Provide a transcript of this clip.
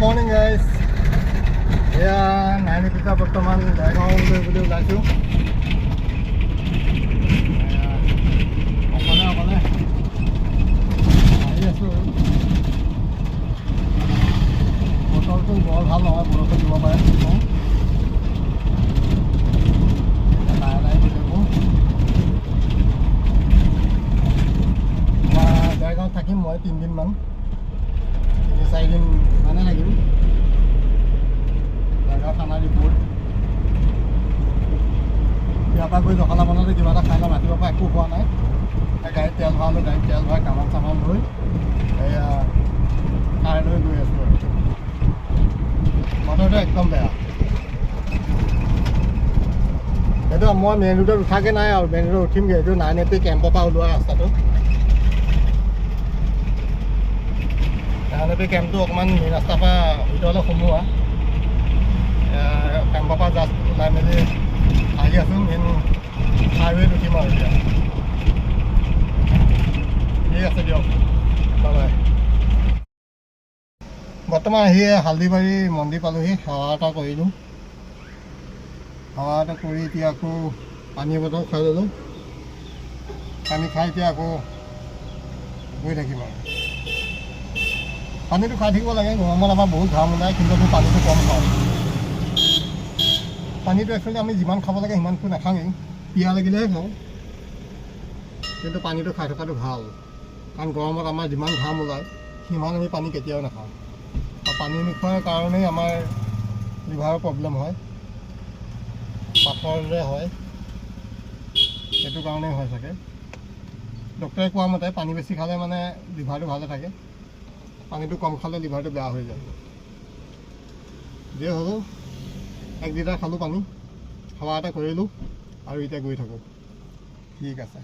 Morning guys. এয়া নাইনিপিতা বৰ্তমান দেৰগাঁৱলৈ বুলি ওলাইছোঁ। অকলে অকলে আহি আছোঁ আৰু বতৰটো বৰ ভাল নহয়, বৰষুণ দিব পাৰে। লাহে লাহে গৈ থাকোঁ। দেৰগাঁৱত থাকিম মই 3 দিনমান, 3-4 দিন মানে থাকিম। দেৰগাঁও থানা ৰিপৰ্ট ইয়াৰ পৰা গৈ জখলা বনাতে কিবা এটা খাই ল'ম। ৰাতিপুৱাৰ পৰা একো খোৱা নাই। গাড়ীত তেল ভৰালোঁ, গাড়ীত তেল ভৰাই কামান চামান লৈ এয়া খাই লৈ গৈ আছোঁ আৰু বতৰটো একদম বেয়া। এইটো মই মেইন ৰোডত উঠাকৈ নাই আৰু মেইন ৰোডত উঠিমগৈ। এইটো নাইনিপি কেম্পৰ পৰা ওলোৱা ৰাস্তাটো। নাইনিপি কেম্পটো অকণমান মেইন ৰাস্তাৰ পৰা ভিতৰলৈ সোমোৱা। কেম্পৰ পৰা জাষ্ট ওলাই মেলি আহি আছোঁ। মেইন হাইৱেত উঠিম আৰু এতিয়া। ঠিক আছে দিয়ক, বাই। বৰ্তমান আহি হালদিবাৰী মন্দিৰ পালোঁহি। সেৱা এটা কৰিলোঁ। সেৱা এটা কৰি এতিয়া আকৌ পানী বটল খাই ল'লোঁ। পানী খাই এতিয়া আকৌ গৈ থাকিম আৰু পানীটো খাই থাকিব লাগে। গৰমত আমাৰ বহুত ঘাম ওলায়, কিন্তু আমি পানীটো কম খাওঁ। পানীটো একচুৱেলি আমি যিমান খাব লাগে সিমানটো নাখাওঁৱেই, পিয়াহ লাগিলেহে খাওঁ। কিন্তু পানীটো খাই থকাটো ভাল, কাৰণ গৰমত আমাৰ যিমান ঘাম ওলায় সিমান আমি পানী কেতিয়াও নাখাওঁ। আৰু পানী নোখোৱাৰ কাৰণেই আমাৰ লিভাৰৰ প্ৰব্লেম হয়, পাথৰ যে হয়, সেইটো কাৰণেই হয় চাগে। ডক্টৰে কোৱা মতে পানী বেছি খালে মানে লিভাৰটো ভালে থাকে, পানীটো কম খালে লিভাৰটো বেয়া হৈ যায়। যিয়ে হ'লেও 1 লিটাৰ খালোঁ পানী, সেৱা এটা কৰিলোঁ আৰু এতিয়া গৈ থাকোঁ। ঠিক আছে।